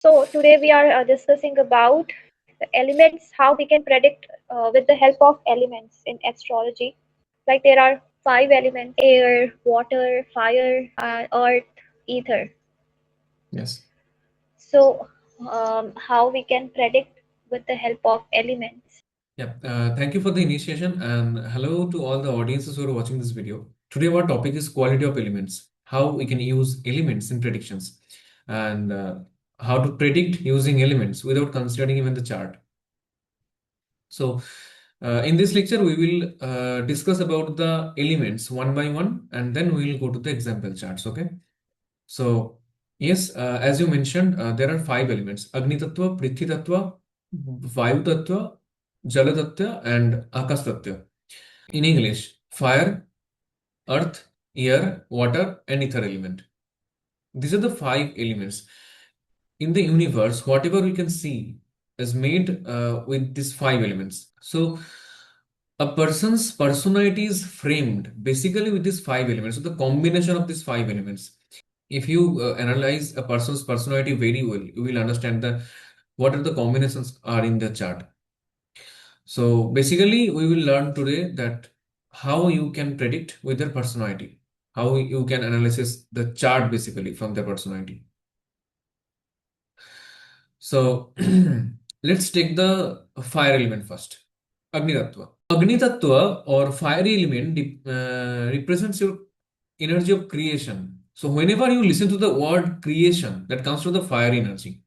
So today we are discussing about the elements, how we can predict with the help of elements in astrology. Like there are five elements: air, water, fire, earth, ether. Yes. So how we can predict with the help of elements? Yeah. Thank you for the initiation and hello to all the audiences who are watching this video. Today, our topic is quality of elements, how we can use elements in predictions, and how to predict using elements without considering even the chart. So, in this lecture, we will discuss about the elements one by one, and then we will go to the example charts. Okay. So, yes, as you mentioned, there are five elements: Agni Tattva, Prithvi Tattva, Vayu Tattva, Jala Tattva, and Akash Tattva. In English, fire, earth, air, water, and ether element. These are the five elements. In the universe, whatever we can see is made with these five elements. So, a person's personality is framed basically with these five elements. So, the combination of these five elements. If you analyze a person's personality very well, you will understand that what are the combinations are in the chart. So basically, we will learn today that how you can predict with their personality, how you can analyze the chart basically from their personality. So let's take the fire element first. Agni Tattva. Agni Tattva or fire element represents your energy of creation. So whenever you listen to the word creation, that comes from the fire energy.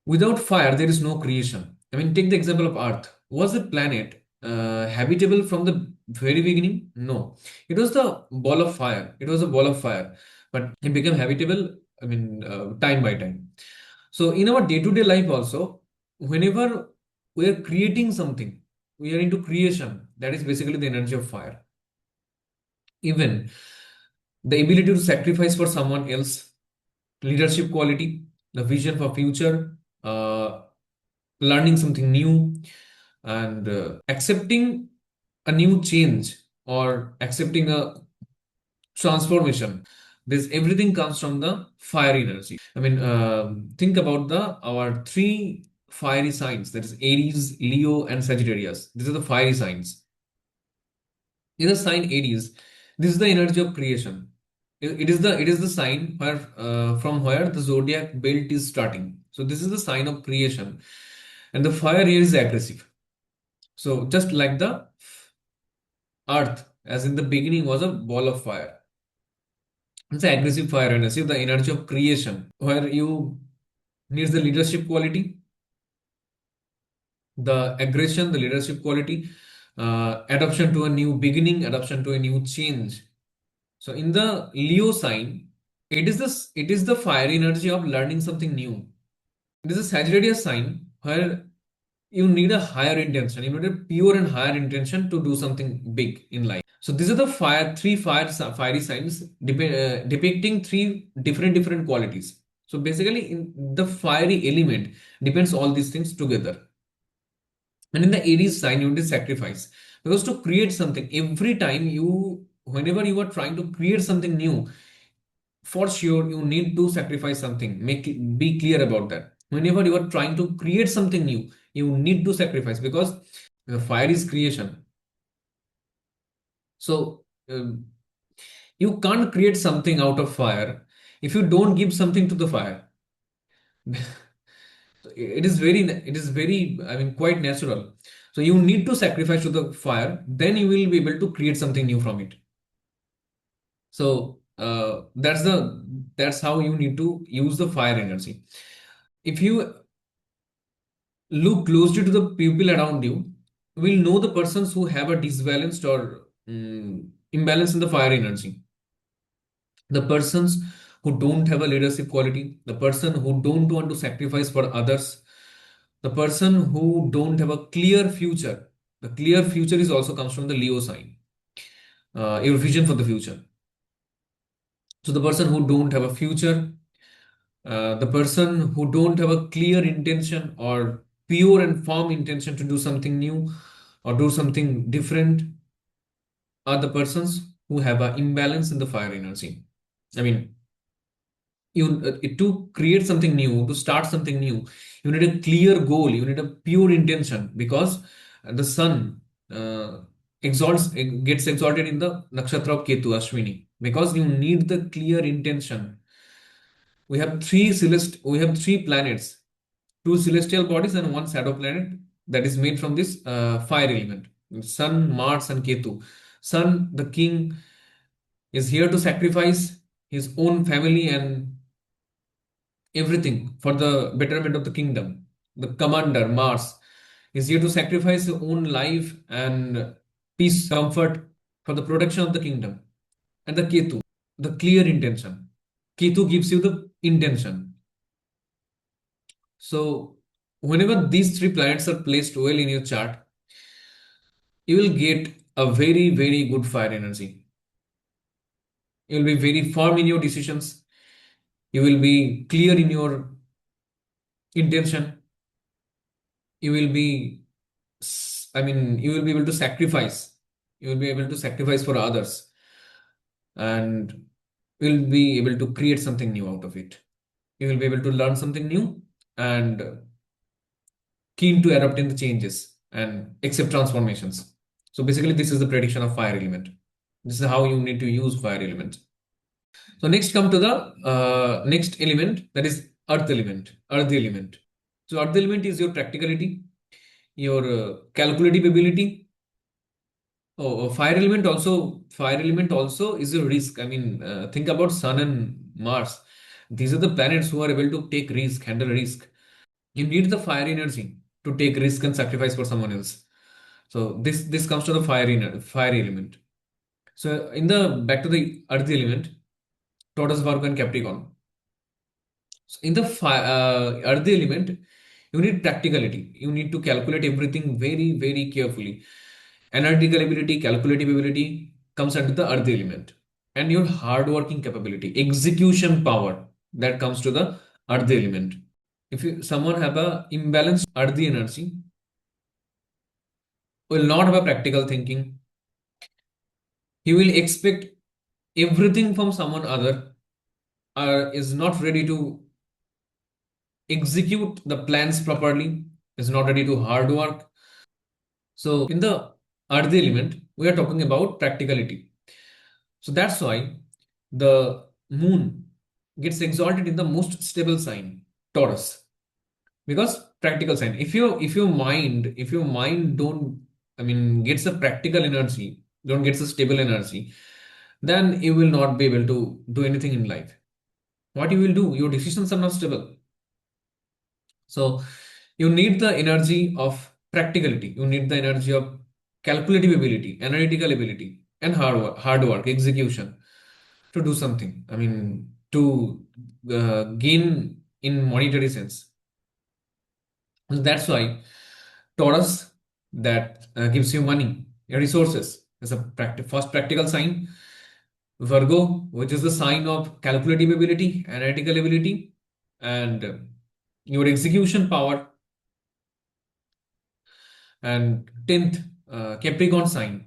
Without fire, there is no creation. I mean, take the example of Earth. Was the planet habitable from the very beginning? No. It was the ball of fire. It was a ball of fire, but it became habitable. I mean, time by time. So in our day-to-day life also, whenever we are creating something, we are into creation. That is basically the energy of fire. Even the ability to sacrifice for someone else, leadership quality, the vision for future, learning something new, and accepting a new change or accepting a transformation. This everything comes from the fire energy. I mean, think about the our three fiery signs. That is Aries, Leo, and Sagittarius. These are the fiery signs. In the sign Aries, this is the energy of creation. It is the sign where from where the zodiac belt is starting. So this is the sign of creation, and the fire here is aggressive. So just like the earth, as in the beginning was a ball of fire. It's an aggressive fire energy, the energy of creation, where you needs the leadership quality, the aggression, the leadership quality, adoption to a new beginning, adoption to a new change. So in the Leo sign, it is the fire energy of learning something new. It is a Sagittarius sign where you need a higher intention. You need a pure and higher intention to do something big in life. So these are the three fiery signs depicting three different qualities. So basically, in the fiery element depends all these things together. And in the Aries sign, you need to sacrifice because to create something, whenever you are trying to create something new, for sure you need to sacrifice something. Be clear about that. Whenever you are trying to create something new, you need to sacrifice because the fire is creation. So you can't create something out of fire if you don't give something to the fire. It is very, I mean, quite natural. So you need to sacrifice to the fire, then you will be able to create something new from it. So that's how you need to use the fire energy. If you look closely to the people around you, will know the persons who have a disbalanced or imbalance in the fire energy. The persons who don't have a leadership quality, the person who don't want to sacrifice for others, the person who don't have a clear future. The clear future is also comes from the Leo sign. Your vision for the future. So the person who don't have a future, the person who don't have a clear intention or pure and firm intention to do something new or do something different are the persons who have an imbalance in the fire energy. I mean, to create something new, to start something new, you need a clear goal, you need a pure intention, because the sun uh, gets exalted in the nakshatra of Ketu, Ashwini, because you need the clear intention. We have three planets, two celestial bodies and one shadow planet, that is made from this fire element: sun, Mars, and Ketu. Sun, the king, is here to sacrifice his own family and everything for the betterment of the kingdom. The commander, Mars, is here to sacrifice his own life and peace, comfort for the protection of the kingdom. And the Ketu, the clear intention. Ketu gives you the intention. So, whenever these three planets are placed well in your chart, you will get a very, very good fire energy. You will be very firm in your decisions. You will be clear in your intention. You will be you will be able to sacrifice. You will be able to sacrifice for others, and will be able to create something new out of it. You will be able to learn something new and keen to adapt in the changes and accept transformations. So basically, this is the prediction of fire element. This is how you need to use fire element. So next come to the next element, that is earth element, earth element. So earth element is your practicality, your calculative ability. Fire element also is a risk. I mean, think about Sun and Mars. These are the planets who are able to take risk, handle risk. You need the fire energy to take risk and sacrifice for someone else. So this comes to the fire element. So in the back to the earth element, Taurus, Virgo, and Capricorn. So in the earth element, you need practicality. You need to calculate everything very, very carefully. Analytical ability, calculative ability comes under the earth element. And your hardworking capability, execution power, that comes to the earth element. If someone have a imbalanced earthy energy, will not have a practical thinking. He will expect everything from someone other, is not ready to execute the plans properly, is not ready to hard work. So in the earth element, we are talking about practicality. So that's why the moon gets exalted in the most stable sign, Taurus, because practical sign. If your mind don't, I mean, gets a practical energy, don't gets a stable energy, then you will not be able to do anything in life. What you will do? Your decisions are not stable. So you need the energy of practicality. You need the energy of calculative ability, analytical ability, and hard work, execution to do something. I mean, to gain in monetary sense. So that's why Taurus, that gives you money, resources, is a first practical sign. Virgo, which is the sign of calculative ability, analytical ability, and your execution power. And 10th, Capricorn sign,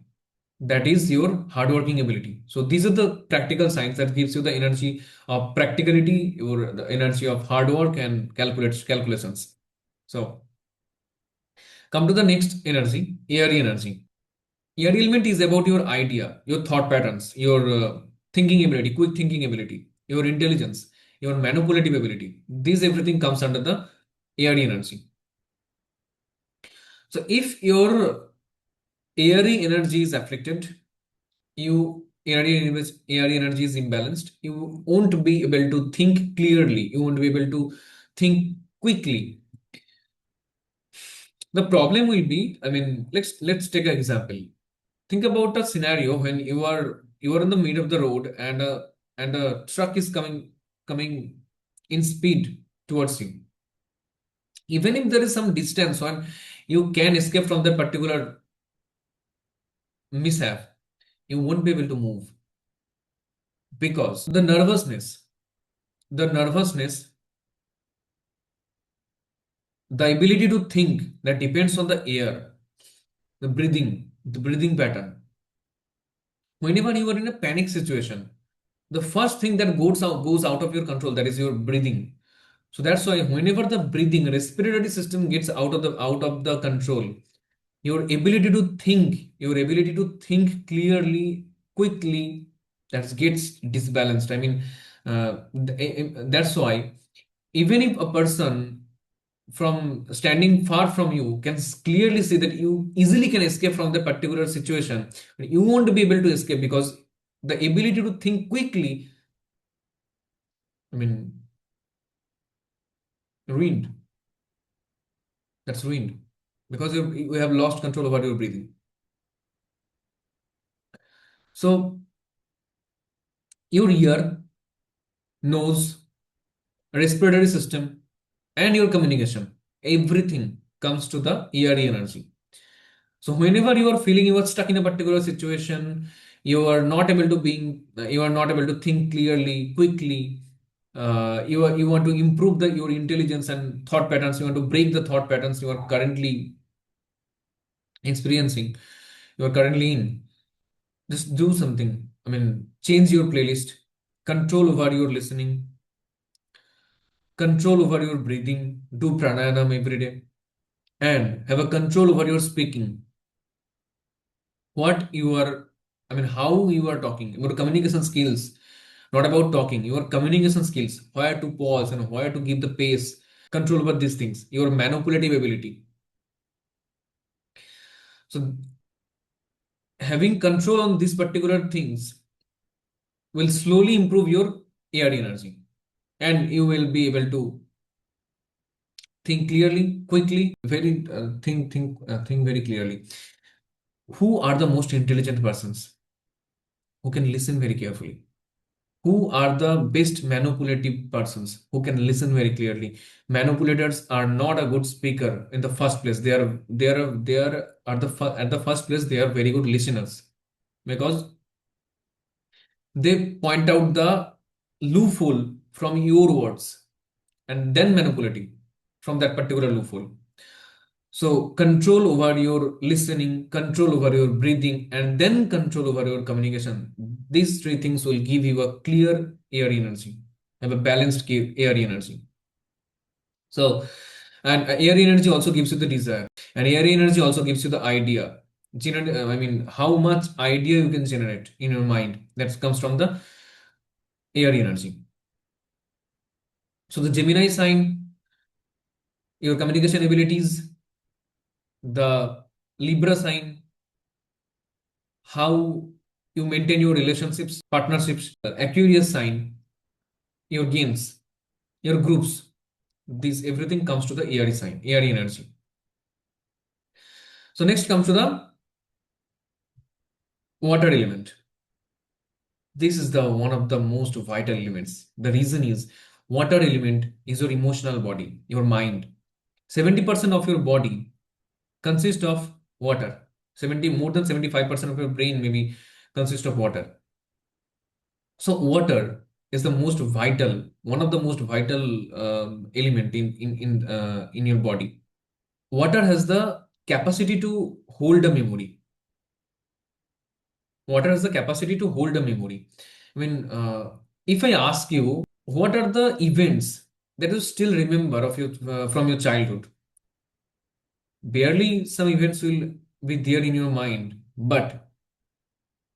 that is your hardworking ability. So these are the practical signs that gives you the energy of practicality, or the energy of hard work and calculations. So come to the next energy, airy energy. Airy element is about your idea, your thought patterns, your thinking ability, quick thinking ability, your intelligence, your manipulative ability. This everything comes under the airy energy. So if your airy energy is afflicted, airy energy is imbalanced, you won't be able to think clearly, you won't be able to think quickly. The problem will be, I mean, let's take an example. Think about a scenario when you are in the middle of the road, and a truck is coming in speed towards you. Even if there is some distance when you can escape from that particular mishap, you won't be able to move, because the nervousness, the ability to think, that depends on the air, the breathing pattern. Whenever you are in a panic situation, The first thing that goes out of your control, that is your breathing. So that's why whenever the breathing, respiratory system gets out of the control, your ability to think clearly, quickly, that gets disbalanced. I mean, that's why even if a person from standing far from you can clearly see that you easily can escape from the particular situation, you won't be able to escape because the ability to think quickly, I mean, ruined. That's ruined because you have lost control over your breathing. So your ear, nose, respiratory system, and your communication, everything comes to the ear energy. So whenever you are feeling you are stuck in a particular situation, you are not able to think clearly, quickly. You want to improve your intelligence and thought patterns. You want to break the thought patterns you are currently experiencing. You are currently in. Just do something. I mean, change your playlist, control over your listening, control over your breathing, do pranayama every day, and have a control over your speaking. What you are, I mean, how you are talking, your communication skills, not about talking, your communication skills, where to pause and where to give the pace, control over these things, your manipulative ability. So, having control on these particular things will slowly improve your air energy, and you will be able to think clearly, quickly, think very clearly. Who are the most intelligent persons who can listen very carefully? Who are the best manipulative persons who can listen very clearly? Manipulators are not a good speaker in the first place. They are at the first place. They are very good listeners because they point out the loophole from your words and then manipulating from that particular loophole. So control over your listening, control over your breathing, and then control over your communication. These three things will give you a clear air energy, have a balanced air energy. So, and air energy also gives you the desire, and air energy also gives you the idea. I mean, how much idea you can generate in your mind that comes from the air energy. So the Gemini sign, your communication abilities, the Libra sign, how you maintain your relationships, partnerships, Aquarius sign, your games, your groups. This everything comes to the air sign, air energy. So next comes to the water element. This is the one of the most vital elements. The reason is water element is your emotional body, your mind. 70% of your body consists of water. 70 more than 75% of your brain maybe consists of water. So water is the most vital, one of the most vital element in your body. Water has the capacity to hold a memory. Water has the capacity to hold a memory. I mean, if I ask you, what are the events that you still remember of your from your childhood? Barely some events will be there in your mind, but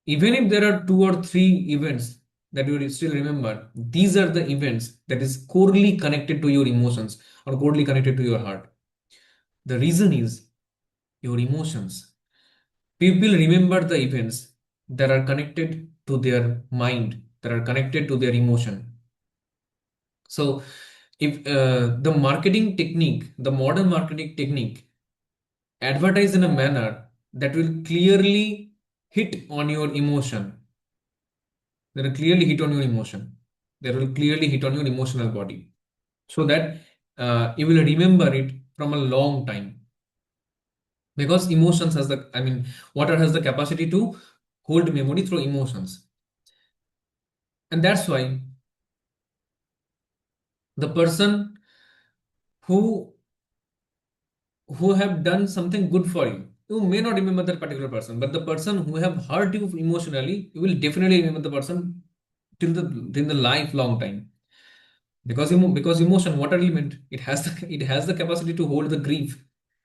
even if there are two or three events that you will still remember, these are the events that is corely connected to your emotions or corely connected to your heart. The reason is your emotions. People remember the events that are connected to their mind, that are connected to their emotion. So, if the marketing technique, the modern marketing technique, advertise in a manner that will clearly hit on your emotion, that will clearly hit on your emotion, that will clearly hit on your emotional body, so that you will remember it from a long time. Because emotions has the, I mean, water has the capacity to hold memory through emotions. And that's why the person who have done something good for you, you may not remember that particular person, but the person who have hurt you emotionally, you will definitely remember the person till the lifelong time. Because because emotion, water element, it has the it has the capacity to hold the grief,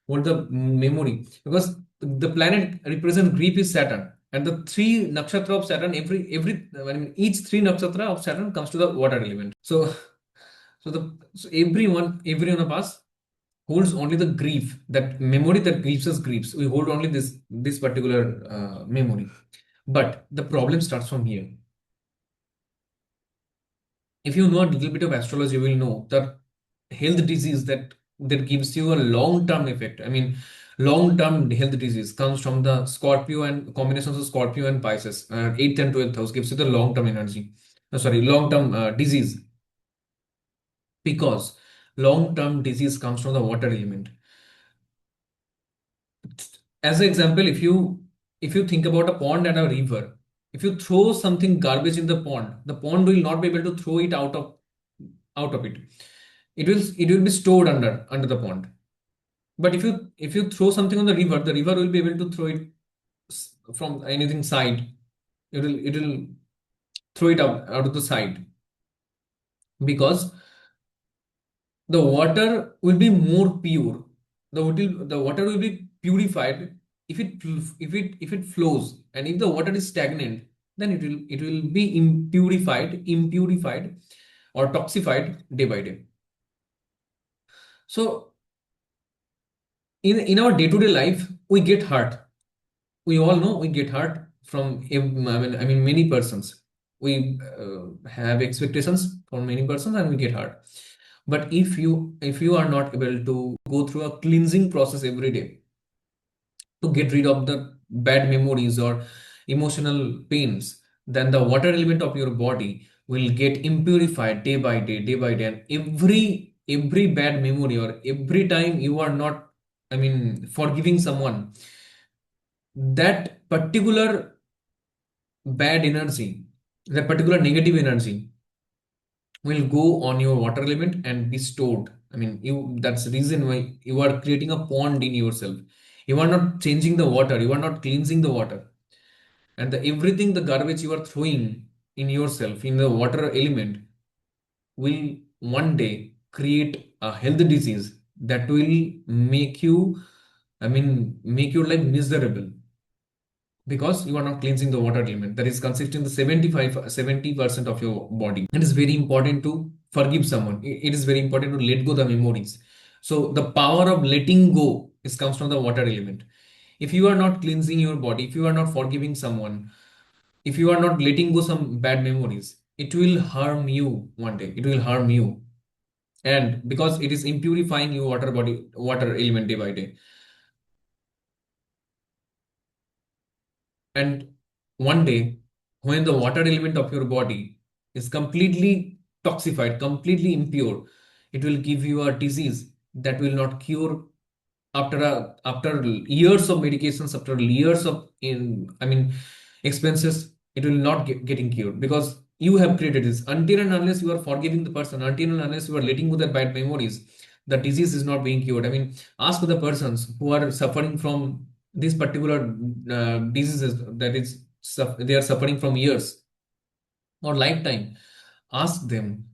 hold the memory. Because the planet represent grief is Saturn, and the three nakshatra of Saturn, every I mean each three nakshatra of Saturn comes to the water element. So everyone of us holds only the grief, that memory that gives us griefs. We hold only this particular memory. But the problem starts from here. If you know a little bit of astrology, you will know that health disease that gives you a long-term effect. I mean, long-term health disease comes from the Scorpio and combinations of Scorpio and Pisces. 8th and 12th house gives you the long-term energy. Sorry, long-term disease, because long-term disease comes from the water element. As an example, if you think about a pond and a river, if you throw something garbage in the pond will not be able to throw it out of it. It will be stored under the pond. But if you throw something on the river will be able to throw it from anything side. It will throw it out of the side, because the water will be more pure. The water will be purified if it flows, and if the water is stagnant, then it will be impurified or toxified day by day. So in our day-to-day life, we get hurt. We all know we get hurt from I mean many persons. We have expectations for many persons and we get hurt. But if you are not able to go through a cleansing process every day to get rid of the bad memories or emotional pains, then the water element of your body will get impurified day by day, and every bad memory, or every time you are not, I mean, forgiving someone, that particular bad energy, that particular negative energy will go on your water element and be stored. I mean, that's the reason why you are creating a pond in yourself. You are not changing the water, you are not cleansing the water. And everything, the garbage you are throwing in yourself, in the water element, will one day create a health disease that will make you, I mean, make your life miserable, because you are not cleansing the water element that is consisting the 70% of your body. It is very important to forgive someone. It is very important to let go the memories. So the power of letting go is comes from the water element. If you are not cleansing your body, if you are not forgiving someone, if you are not letting go some bad memories, it will harm you one day. It will harm you. And because it is impurifying your water element day by day. And one day, when the water element of your body is completely toxified, completely impure, it will give you a disease that will not cure after years of medications, after years of expenses. It will not getting cured, because you have created this. Until and unless you are forgiving the person, until and unless you are letting go the bad memories, the disease is not being cured. I mean, ask the persons who are suffering from these particular diseases, that is they are suffering from years or lifetime. Ask them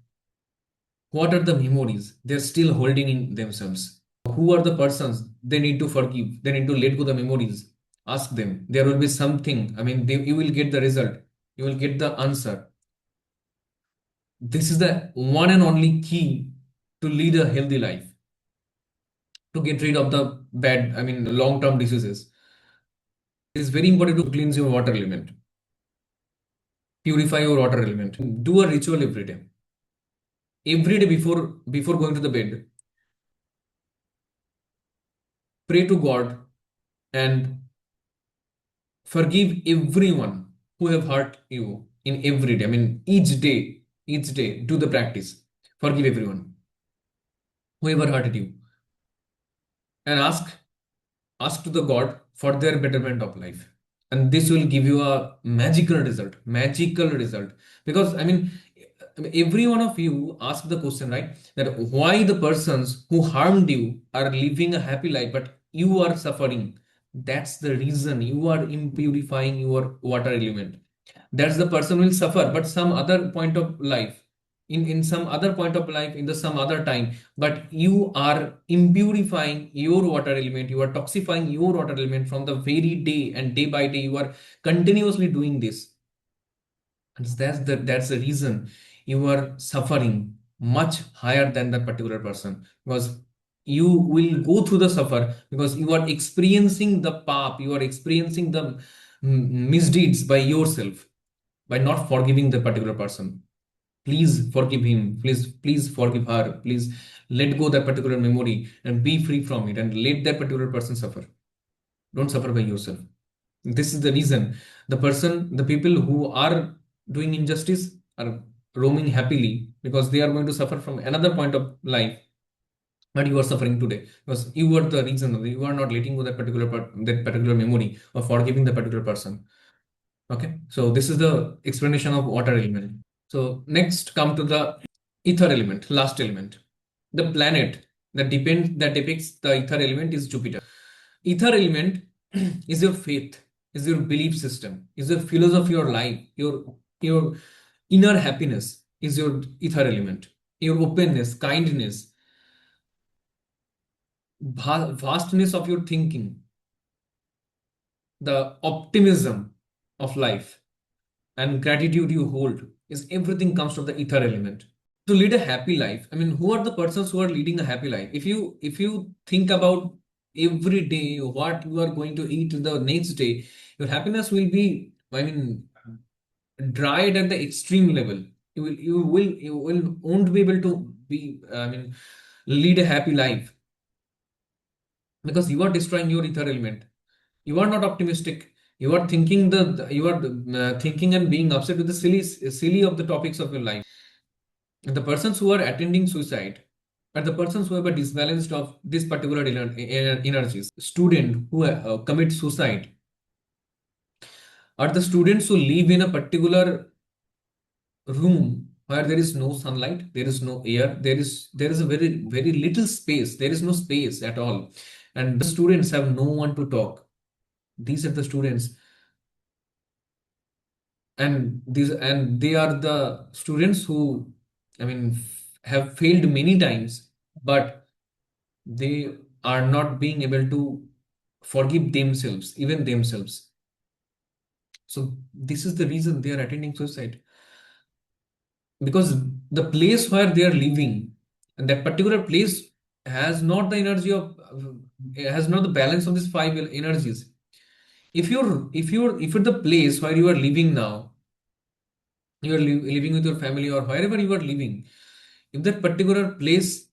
what are the memories they're still holding in themselves. Who are the persons they need to forgive? They need to let go the memories. Ask them. There will be something. I mean, you will get the result. You will get the answer. This is the one and only key to lead a healthy life, to get rid of the bad, I mean, long-term diseases. It is very important to cleanse your water element, purify your water element. Do a ritual every day. Every day before going to the bed, pray to God and forgive everyone who have hurt you in every day. I mean, each day, do the practice. Forgive everyone whoever hurted you, and ask to the God for their betterment of life. And this will give you a magical result. Because every one of you ask the question, right? That why the persons who harmed you are living a happy life, but you are suffering. That's the reason you are impurifying your water element. That's the person will suffer, but some other point of life, in some other point of life, in the some other time. But you are impurifying your water element, you are toxifying your water element from the very day, and day by day you are continuously doing this. And that's the reason you are suffering much higher than that particular person, because you will go through the suffer because you are experiencing the path, you are experiencing the misdeeds by yourself, by not forgiving the particular person. Please forgive him. Please forgive her. Please let go that particular memory and be free from it, and let that particular person suffer. Don't suffer by yourself. This is the reason the people who are doing injustice are roaming happily, because they are going to suffer from another point of life. But you are suffering today because you are the reason you are not letting go that particular that particular memory, or forgiving the particular person. Okay, so this is the explanation of water element. So next come to the ether element, last element. The planet that depicts the ether element is Jupiter. Ether element is your faith, is your belief system, is your philosophy of life, your inner happiness is your ether element. Your openness, kindness, vastness of your thinking, the optimism of life, and gratitude you hold, is everything comes from the ether element. To lead a happy life, I mean, who are the persons who are leading a happy life? If you think about every day what you are going to eat the next day, your happiness will be, I mean, dried at the extreme level. You will won't be able to be, I mean, lead a happy life, because you are destroying your ether element. You are not optimistic. You are thinking you are thinking and being upset with the silly of the topics of your life. The persons who are attending suicide are the persons who have a disbalance of this particular energies. Student who commit suicide are the students who live in a particular room where there is no sunlight, there is no air, there is a very little space, there is no space at all, and the students have no one to talk. These are the students, and they are the students who, I mean, have failed many times, but they are not being able to forgive themselves, even themselves. So this is the reason they are attending suicide, because the place where they are living, and that particular place has not the energy of, has not the balance of these five energies. If you're the place where you are living now, you are living with your family or wherever you are living, if that particular place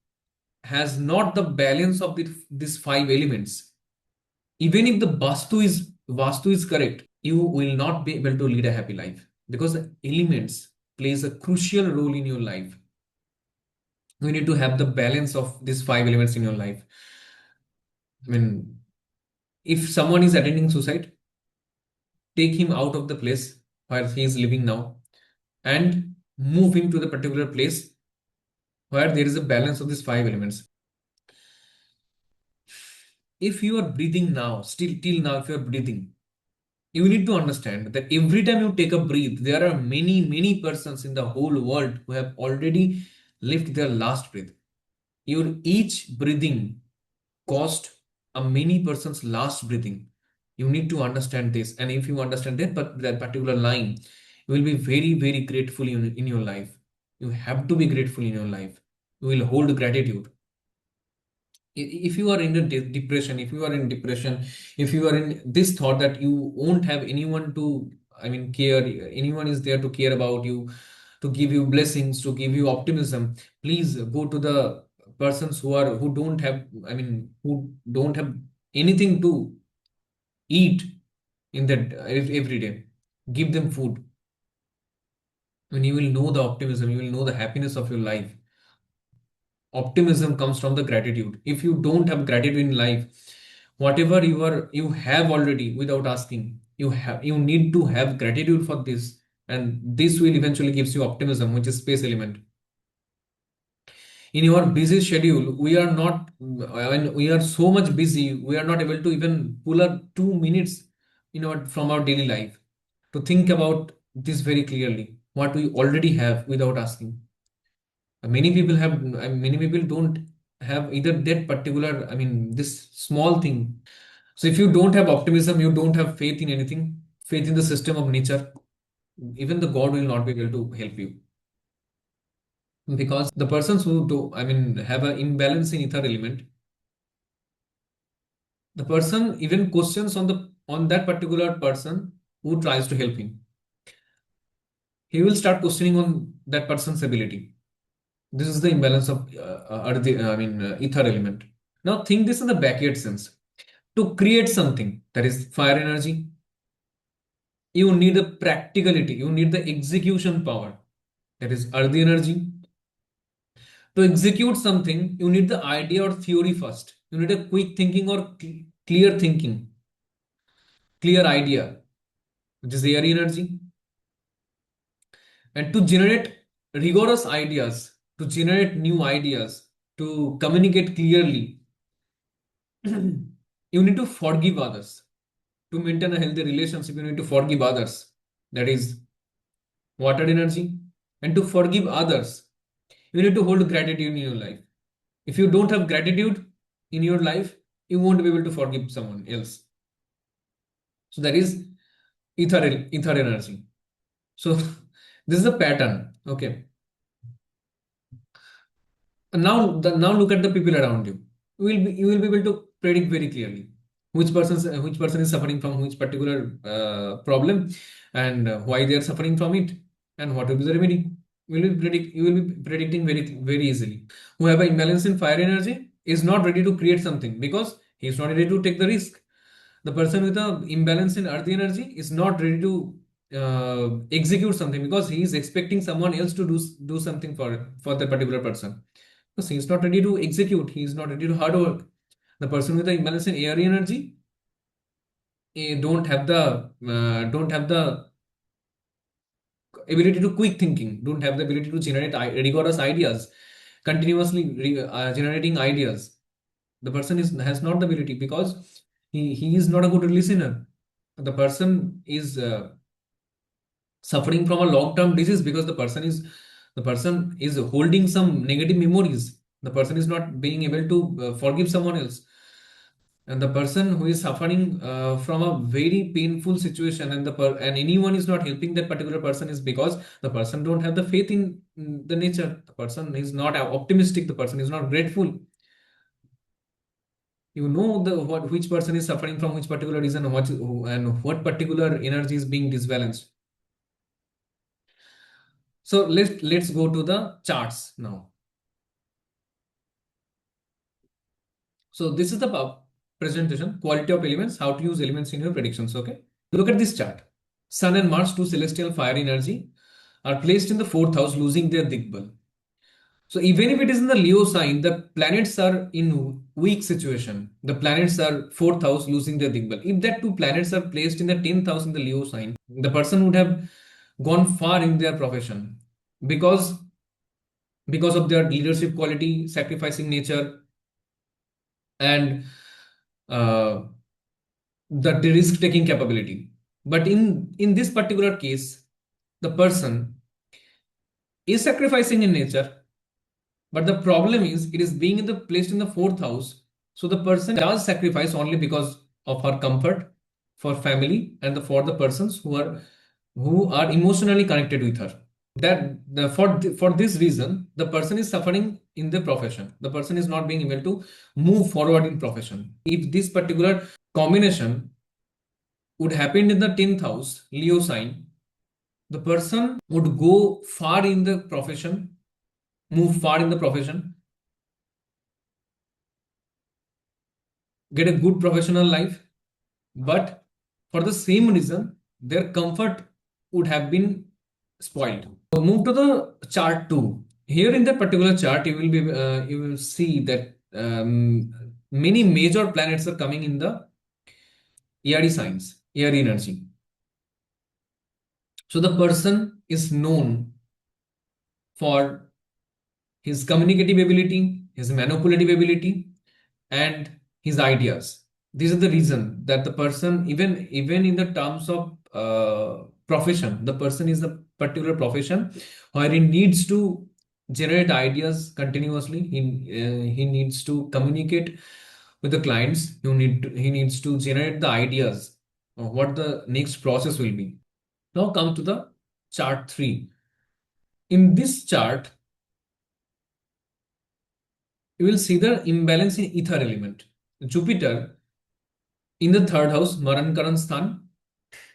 has not the balance of these five elements, even if the vastu is correct, you will not be able to lead a happy life, because the elements plays a crucial role in your life. You need to have the balance of these five elements in your life. I mean, if someone is attending suicide, take him out of the place where he is living now, and move him to the particular place where there is a balance of these five elements. If you are breathing now, still till now, if you are breathing, you need to understand that every time you take a breath, there are many persons in the whole world who have already left their last breath. Your each breathing cost a many person's last breathing. You need to understand this, and if you understand that, but that particular line, you will be very grateful in your life. You have to be grateful in your life. You will hold gratitude. If you are in a depression, if you are in depression, if you are in this thought that you won't have anyone to, I mean, care, anyone is there to care about you, to give you blessings, to give you optimism, please go to the persons who don't have, I mean, who don't have anything to eat in that every day. Give them food, and you will know the optimism, you will know the happiness of your life. Optimism comes from the gratitude. If you don't have gratitude in life, whatever you have already, without asking, you need to have gratitude for this, and this will eventually gives you optimism, which is space element. In your busy schedule, we are not, when we are so much busy, we are not able to even pull up 2 minutes from our daily life to think about this very clearly, what we already have without asking. Many people don't have either that particular, this small thing. So if you don't have optimism, you don't have faith in anything, faith in the system of nature, even the God will not be able to help you. Because the persons who do, have an imbalance in ether element, the person even questions on that particular person who tries to help him. He will start questioning on that person's ability. This is the imbalance of ether element. Now think this in the backyard sense. To create something, that is fire energy, you need the practicality, you need the execution power, that is earthy energy. To execute something, you need the idea or theory first. You need a quick thinking or clear thinking, clear idea, which is airy energy. And to generate rigorous ideas, to generate new ideas, to communicate clearly, you need to forgive others. To maintain a healthy relationship, you need to forgive others. That is water energy. And to forgive others, you need to hold gratitude in your life. If you don't have gratitude in your life, you won't be able to forgive someone else. So that is ether energy. So this is a pattern. Okay. And now look at the people around you. You will be able to predict very clearly which person is suffering from which particular problem, and why they are suffering from it, and what will be the remedy. You will be predicting very easily. Who have an imbalance in fire energy is not ready to create something because he is not ready to take the risk. The person with an imbalance in earth energy is not ready to execute something because he is expecting someone else to do something for that particular person. Because he is not ready to execute, he is not ready to hard work. The person with the imbalance in air energy don't have the ability to quick thinking, don't have the ability to generate rigorous ideas, continuously generating ideas. The person has not the ability because he is not a good listener. The person is suffering from a long term disease because the person is holding some negative memories. The person is not being able to forgive someone else, and the person who is suffering from a very painful situation, and anyone is not helping that particular person, is because the person don't have the faith in the nature. The person is not optimistic, the person is not grateful. You know the what which person is suffering from which particular reason, and what particular energy is being disbalanced. So let's go to the charts now. So this is the presentation, quality of elements, how to use elements in your predictions. Okay, look at this chart. Sun and Mars, two celestial fire energy, are placed in the fourth house, losing their digbal. So even if it is in the Leo sign, the planets are in weak situation. The planets are fourth house, losing their digbal. If that two planets are placed in the 10th house in the Leo sign, the person would have gone far in their profession because because of their leadership quality, sacrificing nature, and uh, the risk taking capability. But in this particular case, the person is sacrificing in nature, but the problem is it is being in the placed in the fourth house. So the person does sacrifice only because of her comfort, for family, and for the persons who are emotionally connected with her. For this reason, the person is suffering in the profession. The person is not being able to move forward in profession. If this particular combination would happen in the 10th house, Leo sign, the person would go far in the profession, move far in the profession, get a good professional life, but for the same reason, their comfort would have been spoiled. So move to the chart 2. Here in that particular chart, you will see that many major planets are coming in the airy signs, airy energy. So the person is known for his communicative ability, his manipulative ability, and his ideas. These are the reason that the person, even in the terms of profession. The person is a particular profession where he needs to generate ideas continuously. He needs to communicate with the clients. He needs to generate the ideas of what the next process will be. Now come to the chart 3. In this chart, you will see the imbalance in ether element. Jupiter in the third house, Maran Karan Sthan,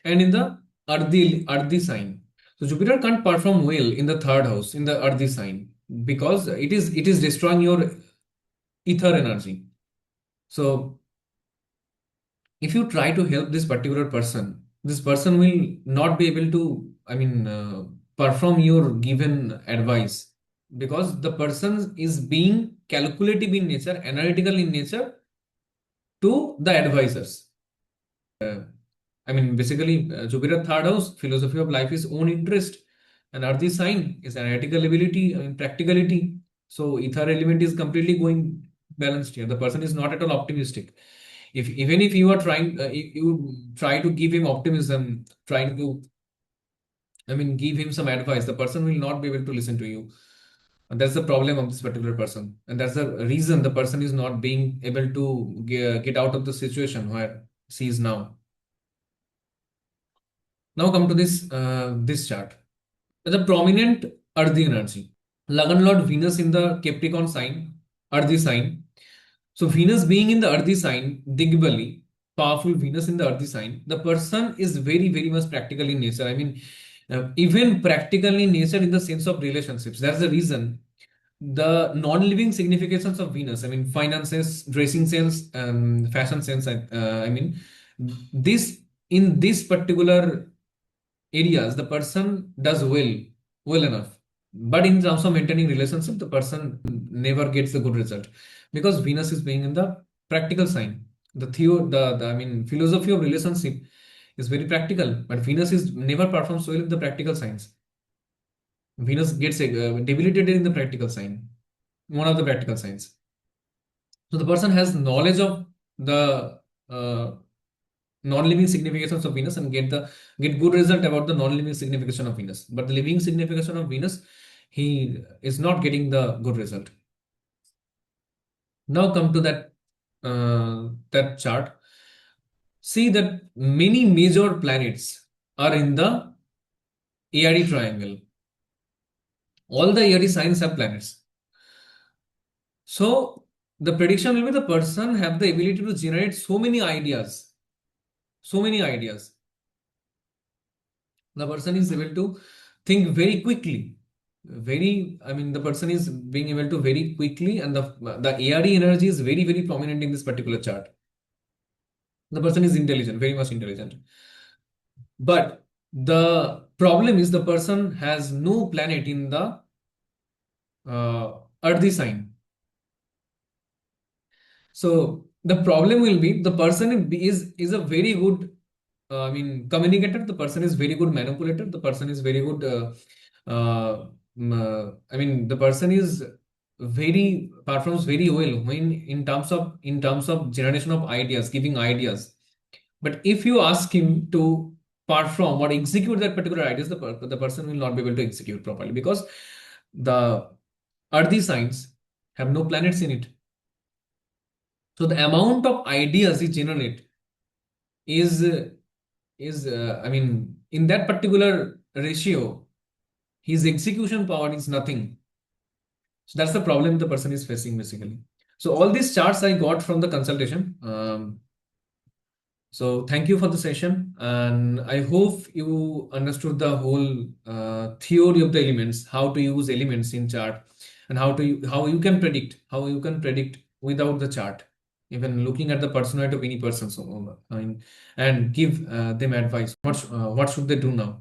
and in the Ardhi sign. So Jupiter can't perform well in the third house, in the Ardhi sign, because it is destroying your ether energy. So if you try to help this person will not be able to, perform your given advice, because the person is being calculative in nature, analytical in nature to the advisors. Basically, Jupiter third house, philosophy of life is own interest, and Earth sign is analytical ability, practicality. So ether element is completely going balanced here. The person is not at all optimistic. If even if you are trying, if you try to give him optimism, trying to, give him some advice, the person will not be able to listen to you. And that's the problem of this particular person, and that's the reason the person is not being able to get out of the situation where she is now. Now come to this chart. The prominent Earthy energy. Lagan Lord Venus in the Capricorn sign, Earthy sign. So Venus being in the Earthy sign, Digbali, powerful Venus in the Earthy sign, the person is very, very much practical in nature. Even practical in nature in the sense of relationships. That's the reason the non-living significations of Venus. Finances, dressing sense, fashion sense. This in this particular areas the person does well enough, but in terms of maintaining relationship the person never gets the good result, because Venus is being in the practical sign. The philosophy of relationship is very practical, but Venus is never performs well in the practical signs. Venus gets debilitated in the practical sign, one of the practical signs. So the person has knowledge of the non-living significations of Venus and get good result about the non-living signification of Venus. But the living signification of Venus, he is not getting the good result. Now come to that chart. See that many major planets are in the ARE triangle. All the ARE signs have planets. So the prediction will be the person have the ability to generate so many ideas. So many ideas. The person is able to think very quickly. The person is being able to very quickly, and the ARE energy is very, very prominent in this particular chart. The person is intelligent, very much intelligent. But the problem is the person has no planet in the earthy sign. So the problem will be the person is a very good communicator. The person is very good manipulator. The person is very good. The person is very performs very well when in terms of generation of ideas, giving ideas. But if you ask him to perform or execute that particular ideas, the person will not be able to execute properly, because the earthy signs have no planets in it. So the amount of ideas he generate is in that particular ratio, his execution power is nothing. So that's the problem the person is facing basically. So all these charts I got from the consultation. So thank you for the session, and I hope you understood the whole theory of the elements, how to use elements in chart, and how you can predict without the chart, even looking at the personality of any person. So and give them advice. What should they do now?